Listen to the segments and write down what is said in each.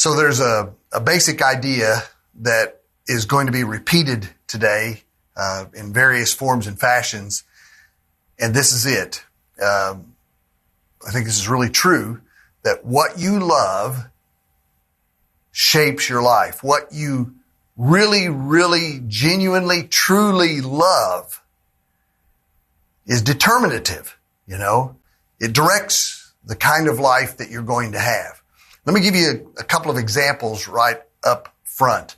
So there's a basic idea that is going to be repeated today in various forms and fashions, and this is it. I think this is really true, that what you love shapes your life. What you really, really, genuinely, truly love is determinative, you know. It directs the kind of life that you're going to have. Let me give you a couple of examples right up front.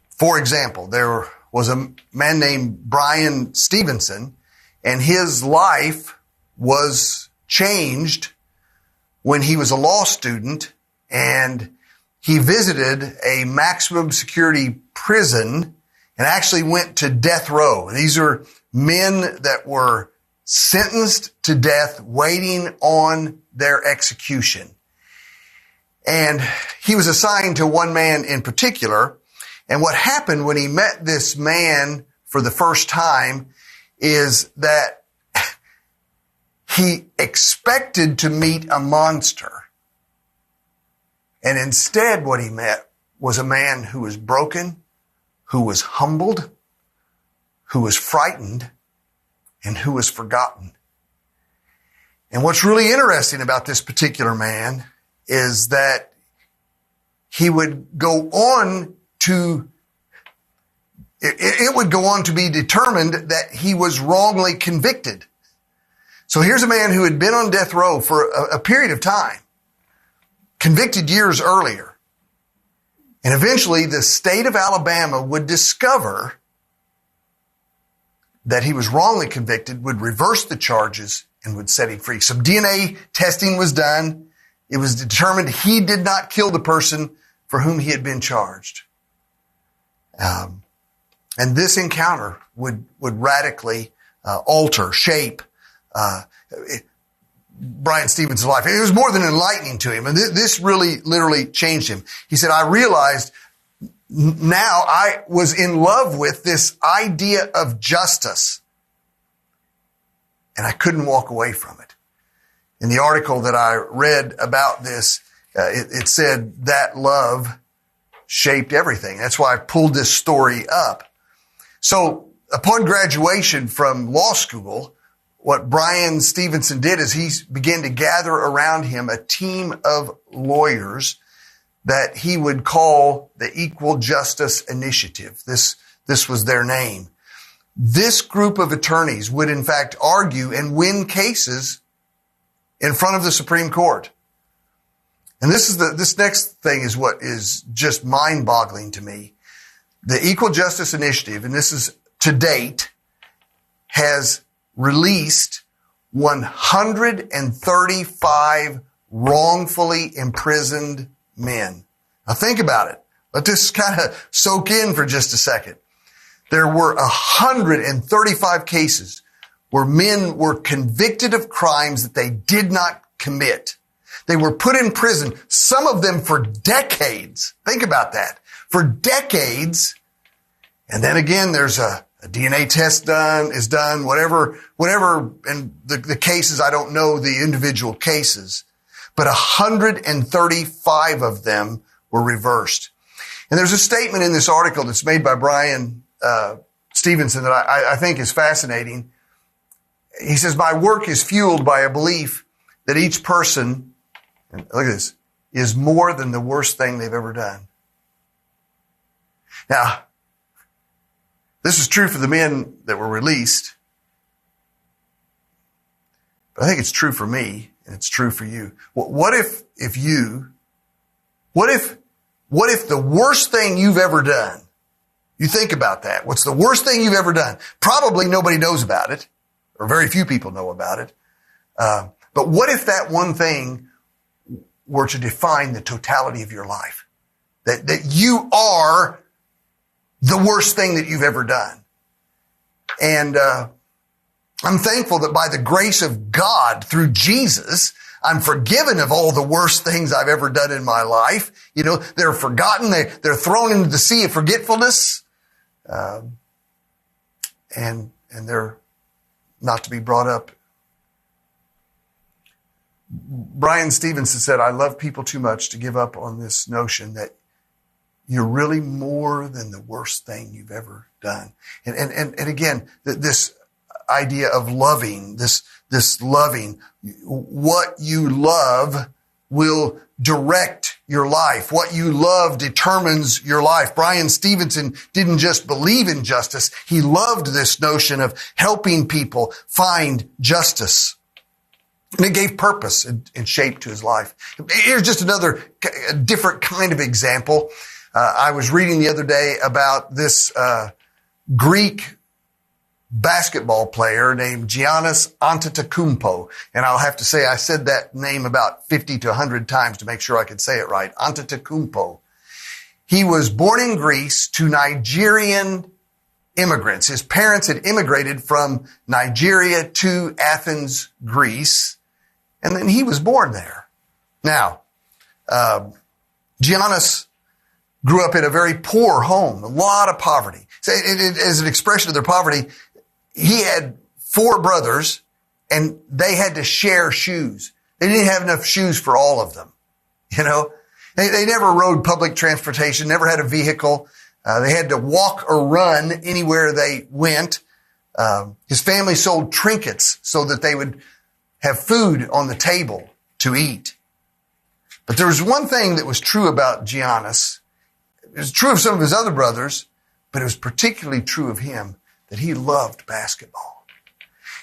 For example, there was a man named Brian Stevenson, and his life was changed when he was a law student, and he visited a maximum security prison and actually went to death row. These are men that were sentenced to death, waiting on their execution. And he was assigned to one man in particular. And what happened when he met this man for the first time is that he expected to meet a monster. And instead what he met was a man who was broken, who was humbled, who was frightened, and who was forgotten. And what's really interesting about this particular man is that he would go on to, it would go on to be determined that he was wrongly convicted. So here's a man who had been on death row for a period of time, convicted years earlier. And eventually the state of Alabama would discover that he was wrongly convicted, would reverse the charges, and would set him free. Some DNA testing was done. It was determined he did not kill the person for whom he had been charged. And this encounter would radically alter, shape Brian Stevens' life. It was more than enlightening to him. And this really, literally changed him. He said, I realized now I was in love with this idea of justice, and I couldn't walk away from it. In the article that I read about this, it said that love shaped everything. That's why I pulled this story up. So upon graduation from law school, what Brian Stevenson did is he began to gather around him a team of lawyers that he would call the Equal Justice Initiative. This was their name. This group of attorneys would in fact argue and win cases in front of the Supreme Court. And this next thing is what is just mind-boggling to me. The Equal Justice Initiative, and this is to date, has released 135 wrongfully imprisoned men. Now think about it. Let this kind of soak in for just a second. There were 135 cases where men were convicted of crimes that they did not commit. They were put in prison, some of them for decades. Think about that. For decades. And then again, there's a DNA test is done, whatever, and the cases, I don't know the individual cases, but 135 of them were reversed. And there's a statement in this article that's made by Brian Stevenson that I think is fascinating. He says, my work is fueled by a belief that each person, and look at this, is more than the worst thing they've ever done. Now, this is true for the men that were released, but I think it's true for me, and it's true for you. What if the worst thing you've ever done, you think about that. What's the worst thing you've ever done? Probably nobody knows about it, or very few people know about it. But what if that one thing were to define the totality of your life? That you are the worst thing that you've ever done. And I'm thankful that by the grace of God through Jesus, I'm forgiven of all the worst things I've ever done in my life. You know, they're forgotten. They're thrown into the sea of forgetfulness. And they're not to be brought up. Brian Stevenson said, I love people too much to give up on this notion that you're really more than the worst thing you've ever done. And again, this idea of loving, this loving, what you love will direct your life. What you love determines your life. Brian Stevenson didn't just believe in justice. He loved this notion of helping people find justice. And it gave purpose and shape to his life. Here's just another different kind of example. I was reading the other day about this Greek basketball player named Giannis Antetokounmpo. And I'll have to say I said that name about 50 to 100 times to make sure I could say it right. Antetokounmpo. He was born in Greece to Nigerian immigrants. His parents had immigrated from Nigeria to Athens, Greece, and then he was born there. Now, Giannis grew up in a very poor home, a lot of poverty. So as an expression of their poverty, he had 4 brothers, and they had to share shoes. They didn't have enough shoes for all of them. You know, they never rode public transportation, never had a vehicle. They had to walk or run anywhere they went. His family sold trinkets so that they would have food on the table to eat. But there was one thing that was true about Giannis. It was true of some of his other brothers, but it was particularly true of him, that he loved basketball.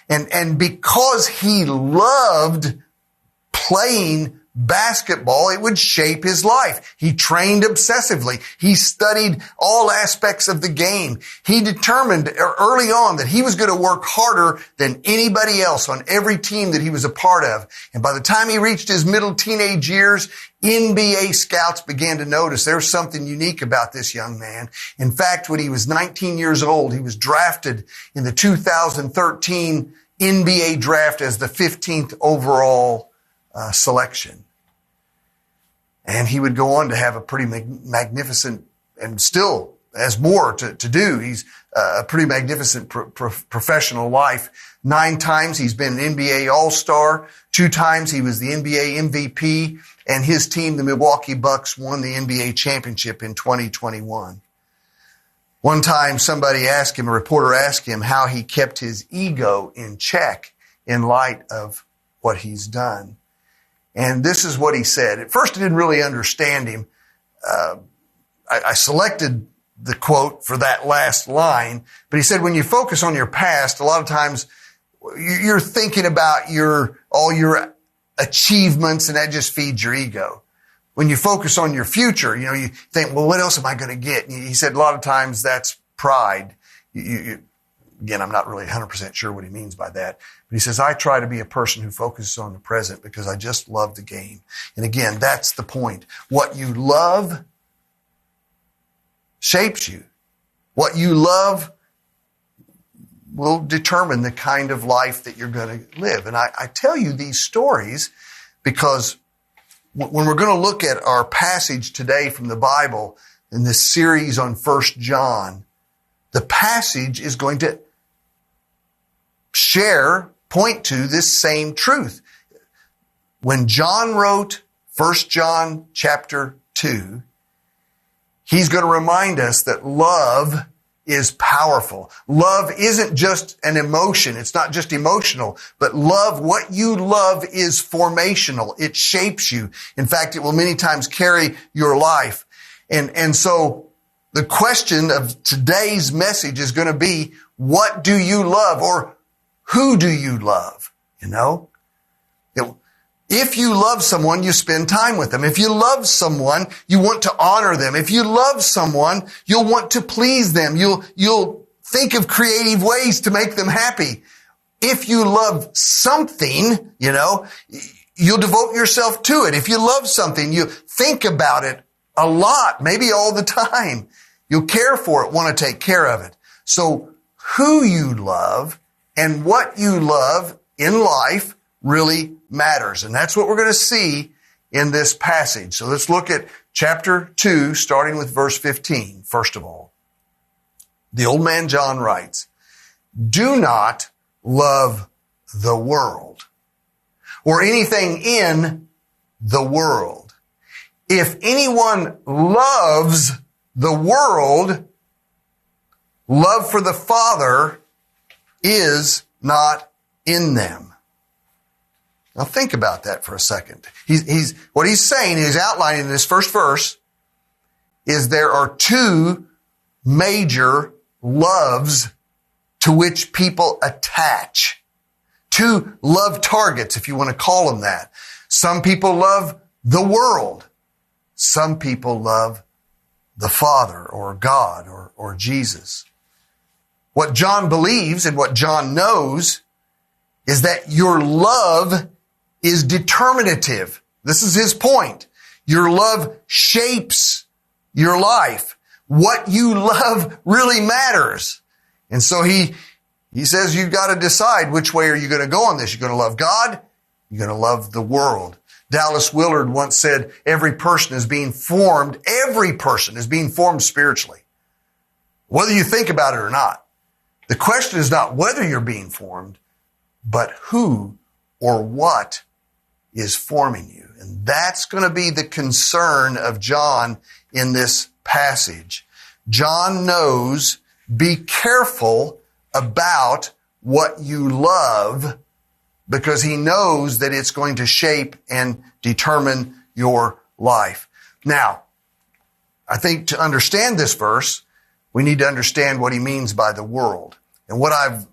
And because he loved playing basketball, it would shape his life. He trained obsessively. He studied all aspects of the game. He determined early on that he was going to work harder than anybody else on every team that he was a part of. And by the time he reached his middle teenage years, NBA scouts began to notice there was something unique about this young man. In fact, when he was 19 years old, he was drafted in the 2013 NBA draft as the 15th overall selection. And he would go on to have a pretty magnificent, and still has more to do. He's a pretty magnificent professional life. 9 times he's been an NBA All-Star. 2 times he was the NBA MVP, and his team, the Milwaukee Bucks, won the NBA championship in 2021. One time a reporter asked him how he kept his ego in check in light of what he's done. And this is what he said. At first, I didn't really understand him. I selected the quote for that last line, but he said, when you focus on your past, a lot of times you're thinking about all your achievements, and that just feeds your ego. When you focus on your future, you think, well, what else am I going to get? And he said a lot of times that's pride. Again, I'm not really 100% sure what he means by that. But he says, I try to be a person who focuses on the present because I just love the game. And again, that's the point. What you love shapes you. What you love will determine the kind of life that you're going to live. And I tell you these stories because when we're going to look at our passage today from the Bible in this series on 1 John, the passage is going to point to this same truth. When John wrote 1 John chapter 2, he's going to remind us that love is powerful. Love isn't just an emotion. It's not just emotional, but what you love is formational. It shapes you. In fact, it will many times carry your life. And so the question of today's message is going to be, what do you love, or who do you love? If you love someone, you spend time with them. If you love someone, you want to honor them. If you love someone, you'll want to please them. You'll think of creative ways to make them happy. If you love something, you'll devote yourself to it. If you love something, you think about it a lot, maybe all the time. You'll care for it, want to take care of it. So who you love and what you love in life really matters. And that's what we're going to see in this passage. So let's look at chapter 2, starting with verse 15. First of all, the old man John writes, do not love the world or anything in the world. If anyone loves the world, love for the Father is not in them. Now think about that for a second. What he's saying, he's outlining in this first verse, is there are two major loves to which people attach. Two love targets, if you want to call them that. Some people love the world. Some people love the Father or God or Jesus. What John believes and what John knows is that your love is determinative. This is his point. Your love shapes your life. What you love really matters. And so he says you've got to decide which way are you going to go on this. You're going to love God. You're going to love the world. Dallas Willard once said, every person is being formed spiritually. Whether you think about it or not. The question is not whether you're being formed, but who or what is forming you. And that's going to be the concern of John in this passage. John knows, be careful about what you love, because he knows that it's going to shape and determine your life. Now, I think to understand this verse, we need to understand what he means by the world. And what I've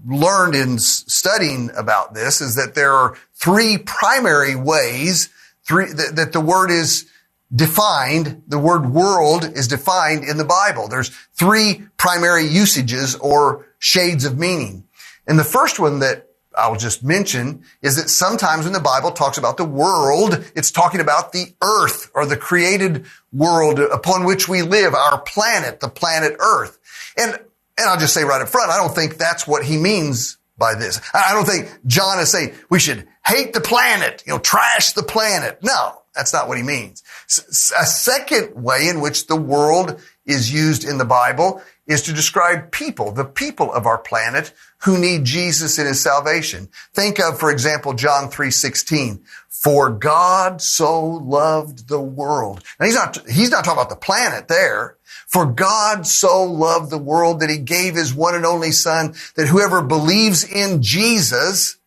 learned in studying about this is that there are three primary ways that the word is defined. The word world is defined in the Bible. There's three primary usages or shades of meaning. And the first one that I'll just mention is that sometimes when the Bible talks about the world, it's talking about the earth or the created world upon which we live, our planet, the planet Earth. And I'll just say right up front, I don't think that's what he means by this. I don't think John is saying we should hate the planet, trash the planet. No, that's not what he means. A second way in which the world is used in the Bible is to describe people, the people of our planet who need Jesus in his salvation. Think of, for example, John 3:16. For God so loved the world. And he's not talking about the planet there. For God so loved the world that he gave his one and only Son, that whoever believes in Jesus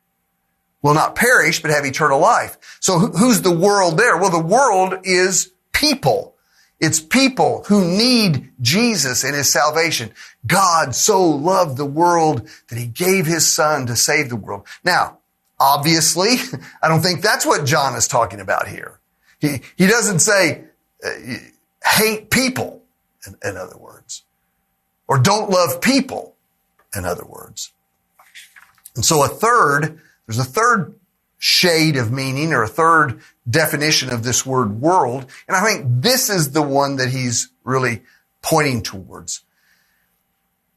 will not perish, but have eternal life. So who's the world there? Well, the world is people. It's people who need Jesus in his salvation. God so loved the world that he gave his Son to save the world. Now, obviously, I don't think that's what John is talking about here. He doesn't say hate people, in other words, or don't love people, in other words. And so there's a third shade of meaning or a third definition of this word world. And I think this is the one that he's really pointing towards.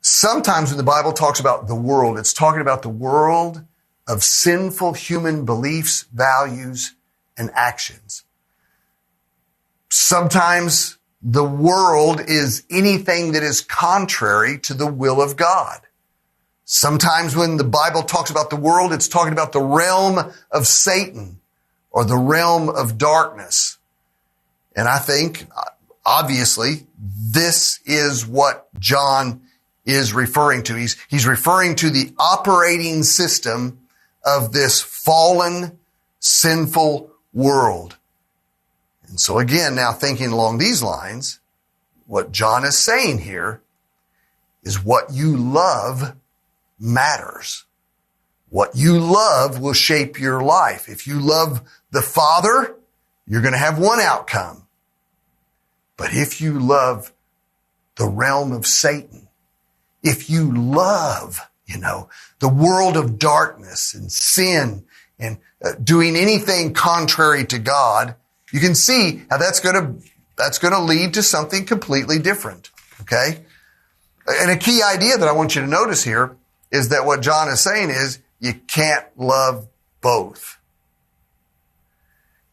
Sometimes when the Bible talks about the world, it's talking about the world of sinful human beliefs, values, and actions. Sometimes the world is anything that is contrary to the will of God. Sometimes when the Bible talks about the world, it's talking about the realm of Satan or the realm of darkness. And I think, obviously, this is what John is referring to. He's referring to the operating system of this fallen, sinful world. And so again, now thinking along these lines, what John is saying here is what you love matters. What you love will shape your life. If you love the Father, you're going to have one outcome. But if you love the realm of Satan, if you love, the world of darkness and sin and doing anything contrary to God, you can see how that's going to lead to something completely different. Okay? And a key idea that I want you to notice here is that what John is saying is you can't love both.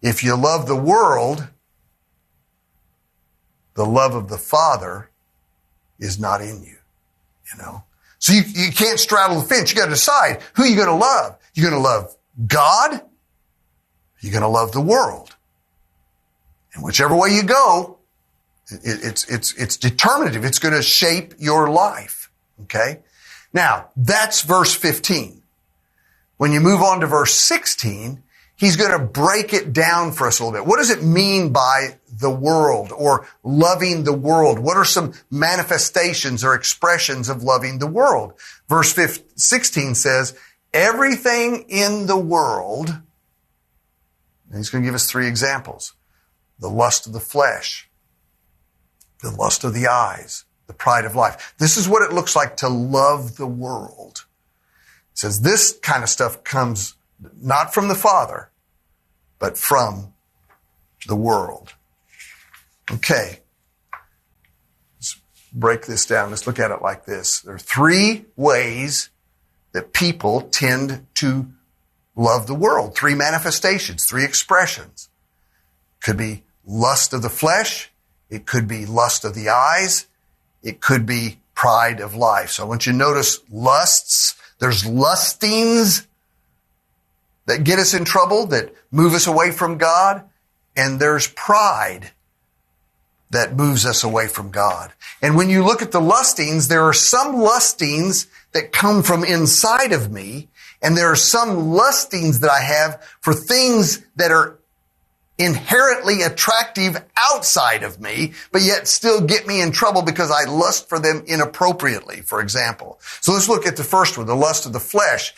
If you love the world, the love of the Father is not in you, So you can't straddle the fence. You got to decide who you're going to love. You're going to love God, you're going to love the world. And whichever way you go, it's determinative. It's going to shape your life. Okay? Now, that's verse 15. When you move on to verse 16, he's going to break it down for us a little bit. What does it mean by the world or loving the world? What are some manifestations or expressions of loving the world? Verse 16 says, everything in the world, and he's going to give us 3 examples. The lust of the flesh, the lust of the eyes, the pride of life. This is what it looks like to love the world. It says this kind of stuff comes not from the Father, but from the world. Okay. Let's break this down. Let's look at it like this. There are 3 ways that people tend to love the world. 3 manifestations, 3 expressions. Could be lust of the flesh. It could be lust of the eyes. It could be pride of life. So I want you to notice lusts. There's lustings that get us in trouble, that move us away from God. And there's pride that moves us away from God. And when you look at the lustings, there are some lustings that come from inside of me, and there are some lustings that I have for things that are inherently attractive outside of me, but yet still get me in trouble because I lust for them inappropriately, for example. So let's look at the first one, the lust of the flesh.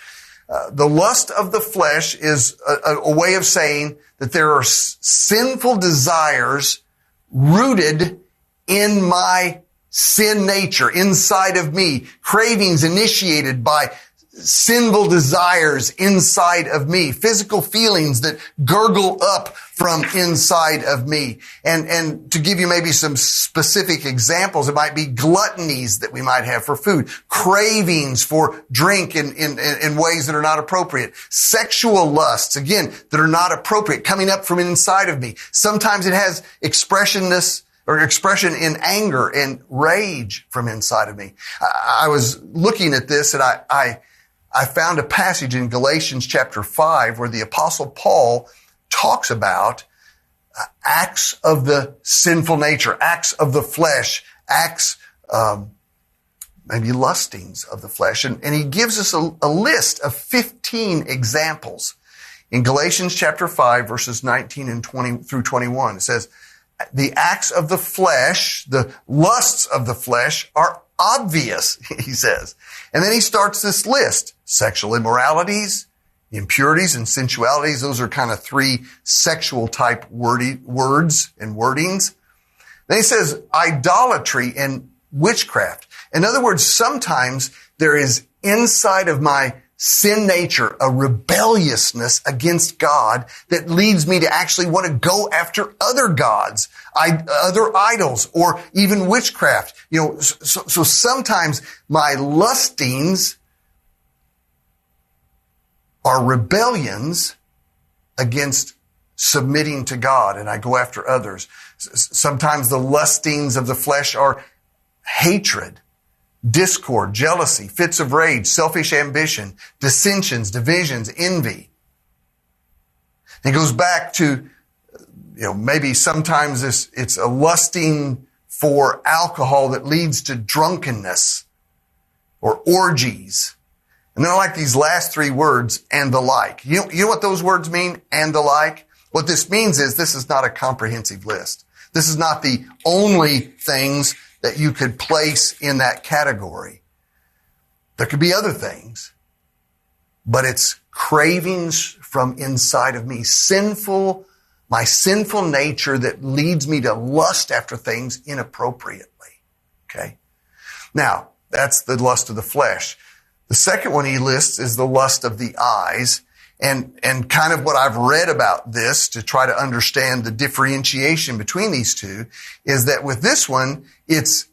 The lust of the flesh is a way of saying that there are sinful desires rooted in my sin nature, inside of me, cravings initiated by sinful desires inside of me, physical feelings that gurgle up from inside of me. And to give you maybe some specific examples, it might be gluttonies that we might have for food, cravings for drink in ways that are not appropriate, sexual lusts, again, that are not appropriate, coming up from inside of me. Sometimes it has expression in anger and rage from inside of me. I was looking at this and I found a passage in Galatians chapter 5 where the Apostle Paul talks about acts of the sinful nature, acts of the flesh, acts, maybe lustings of the flesh. And he gives us a list of 15 examples. In Galatians chapter 5, verses 19 and 20 through 21, it says, the acts of the flesh, the lusts of the flesh are obvious, he says. And then he starts this list. Sexual immoralities, impurities, and sensualities. Those are kind of 3 sexual type words and wordings. Then he says idolatry and witchcraft. In other words, sometimes there is inside of my sin nature a rebelliousness against God that leads me to actually want to go after other gods, other idols, or even witchcraft. So sometimes my lustings are rebellions against submitting to God, and I go after others. Sometimes the lustings of the flesh are hatred, discord, jealousy, fits of rage, selfish ambition, dissensions, divisions, envy. It goes back to, maybe sometimes it's a lusting for alcohol that leads to drunkenness or orgies. And then I like these last 3 words, and the like. You know what those words mean, and the like? What this means is this is not a comprehensive list. This is not the only things that you could place in that category. There could be other things, but it's cravings from inside of me, my sinful nature that leads me to lust after things inappropriately. Okay? Now, that's the lust of the flesh. The second one he lists is the lust of the eyes. And kind of what I've read about this to try to understand the differentiation between these two is that with this one, there's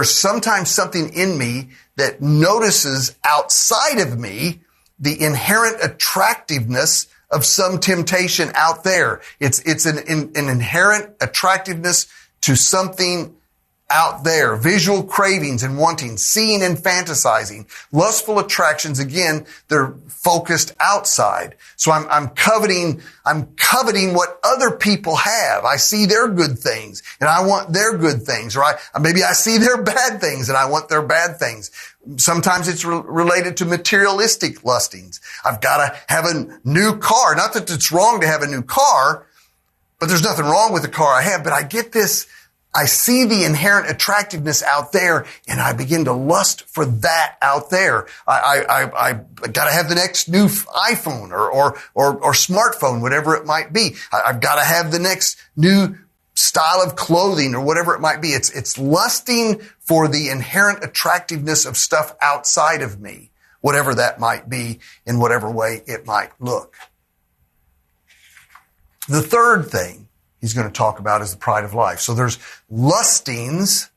sometimes something in me that notices outside of me the inherent attractiveness of some temptation out there. It's an inherent attractiveness to something out there, visual cravings and wanting, seeing and fantasizing, lustful attractions. Again, they're focused outside. So I'm coveting what other people have. I see their good things and I want their good things, or maybe I see their bad things and I want their bad things. Sometimes it's related to materialistic lustings. I've got to have a new car. Not that it's wrong to have a new car, but there's nothing wrong with the car I have. But I get this. I see the inherent attractiveness out there and I begin to lust for that out there. I got to have the next new iPhone or smartphone, whatever it might be. I've got to have the next new style of clothing or whatever it might be. It's lusting for the inherent attractiveness of stuff outside of me, whatever that might be, in whatever way it might look. The third thing he's going to talk about is the pride of life. So there's lustings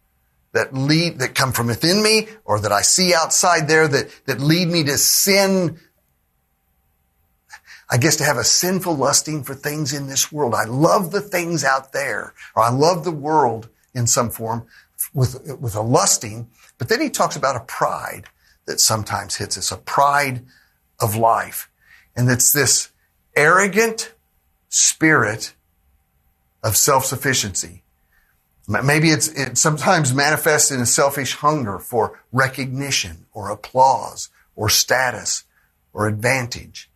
that come from within me or that I see outside there that lead me to sin. I guess to have a sinful lusting for things in this world. I love the things out there, or I love the world in some form with a lusting. But then he talks about a pride that sometimes hits us, a pride of life. And it's this arrogant spirit of self-sufficiency. Maybe it sometimes manifests in a selfish hunger for recognition or applause or status or advantage.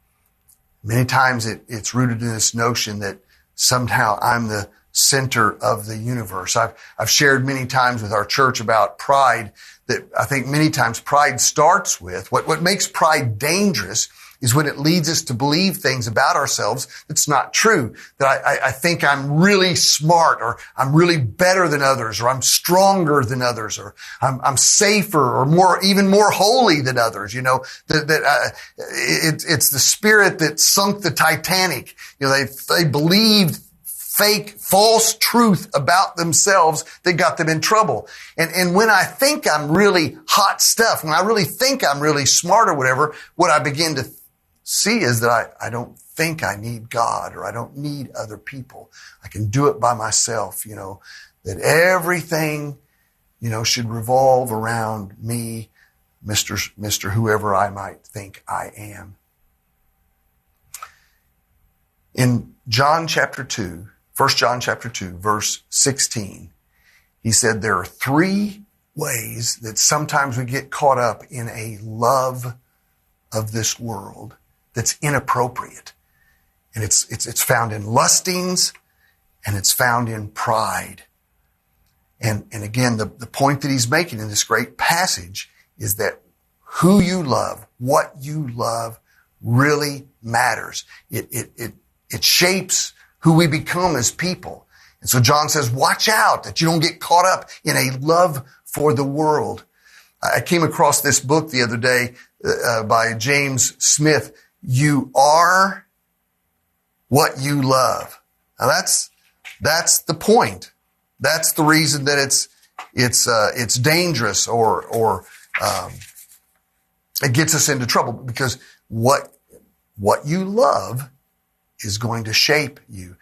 Many times it's rooted in this notion that somehow I'm the center of the universe. I've shared many times with our church about pride that I think many times pride starts with what makes pride dangerous is when it leads us to believe things about ourselves that's not true. That I think I'm really smart, or I'm really better than others, or I'm stronger than others, or I'm safer or even more holy than others. You know, it's the spirit that sunk the Titanic. You know, they believed fake, false truth about themselves that got them in trouble. And when I think I'm really hot stuff, when I really think I'm really smart or whatever, what I begin to see is that I don't think I need God, or I don't need other people. I can do it by myself, you know, that everything, you know, should revolve around me, Mr. whoever I might think I am. In John chapter 2, 1 John chapter 2, verse 16, he said there are three ways that sometimes we get caught up in a love of this world that's inappropriate. And it's found in lustings, and it's found in pride. And again, the point that he's making in this great passage is that who you love, what you love, really matters. It shapes who we become as people. And so John says, watch out that you don't get caught up in a love for the world. I came across this book the other day by James Smith. You are what you love. Now that's the point. That's the reason that it's dangerous or it gets us into trouble, because what you love is going to shape you.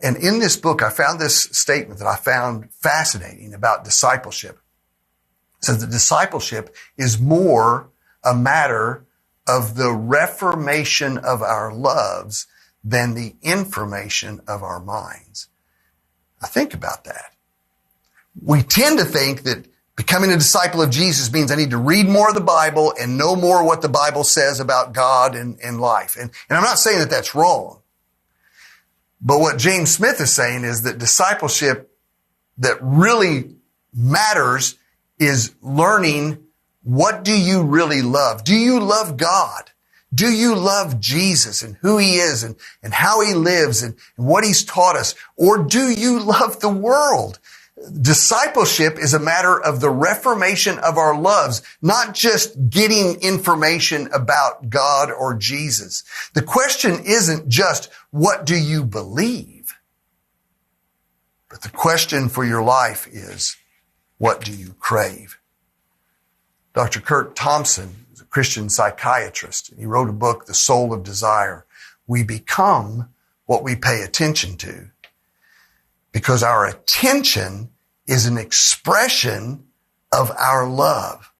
And in this book, I found this statement that I found fascinating about discipleship. It says that discipleship is more a matter of the reformation of our loves than the information of our minds. Now think about that. We tend to think that becoming a disciple of Jesus means I need to read more of the Bible and know more what the Bible says about God and life. And I'm not saying that that's wrong. But what James Smith is saying is that discipleship that really matters is learning, what do you really love? Do you love God? Do you love Jesus and who he is and how he lives and what he's taught us? Or do you love the world? Discipleship is a matter of the reformation of our loves, not just getting information about God or Jesus. The question isn't just, what do you believe? But the question for your life is, what do you crave? Dr. Kurt Thompson is a Christian psychiatrist, and he wrote a book, The Soul of Desire. We become what we pay attention to, because our attention is an expression of our love.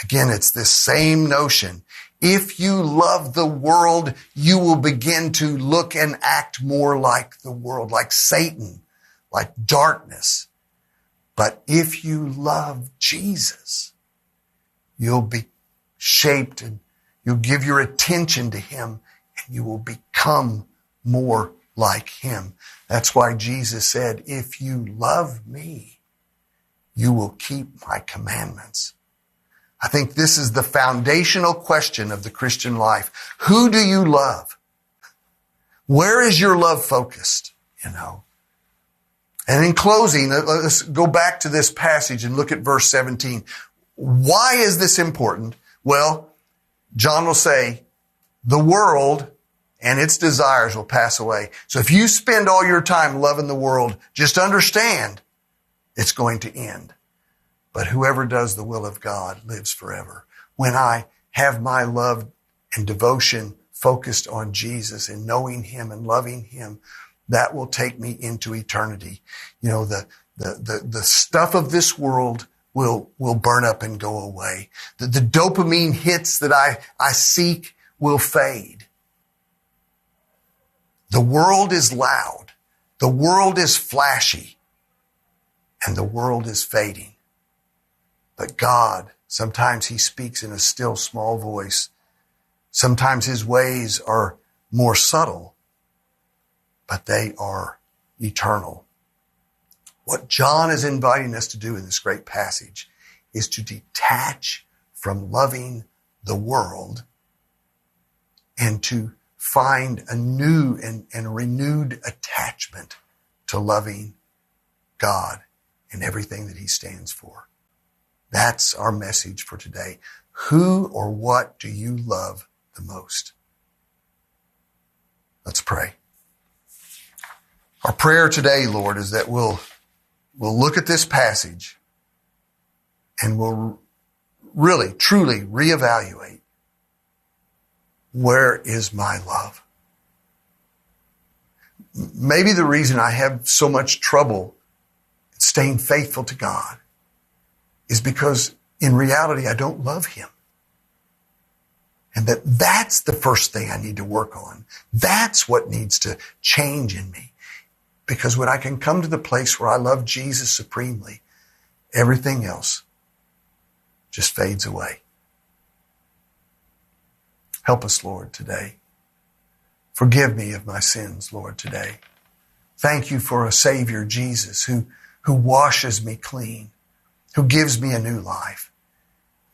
Again, it's this same notion. If you love the world, you will begin to look and act more like the world, like Satan, like darkness. But if you love Jesus, you'll be shaped and you'll give your attention to him and you will become more like him. That's why Jesus said, if you love me, you will keep my commandments. I think this is the foundational question of the Christian life. Who do you love? Where is your love focused? And in closing, let's go back to this passage and look at verse 17. Why is this important? Well, John will say, the world and its desires will pass away. So if you spend all your time loving the world, just understand it's going to end. But whoever does the will of God lives forever. When I have my love and devotion focused on Jesus and knowing him and loving him, that will take me into eternity. The stuff of this world will burn up and go away. The dopamine hits that I seek will fade. The world is loud. The world is flashy. And the world is fading. But God, sometimes he speaks in a still small voice. Sometimes his ways are more subtle, but they are eternal. What John is inviting us to do in this great passage is to detach from loving the world and to find a new and renewed attachment to loving God and everything that he stands for. That's our message for today. Who or what do you love the most? Let's pray. Our prayer today, Lord, is that we'll look at this passage and we'll really, truly reevaluate, where is my love? Maybe the reason I have so much trouble staying faithful to God is because in reality, I don't love him. And that's the first thing I need to work on. That's what needs to change in me. Because when I can come to the place where I love Jesus supremely, everything else just fades away. Help us, Lord, today. Forgive me of my sins, Lord, today. Thank you for a Savior, Jesus, who washes me clean, who gives me a new life.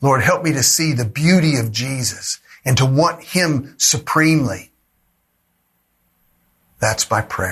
Lord, help me to see the beauty of Jesus and to want him supremely. That's my prayer.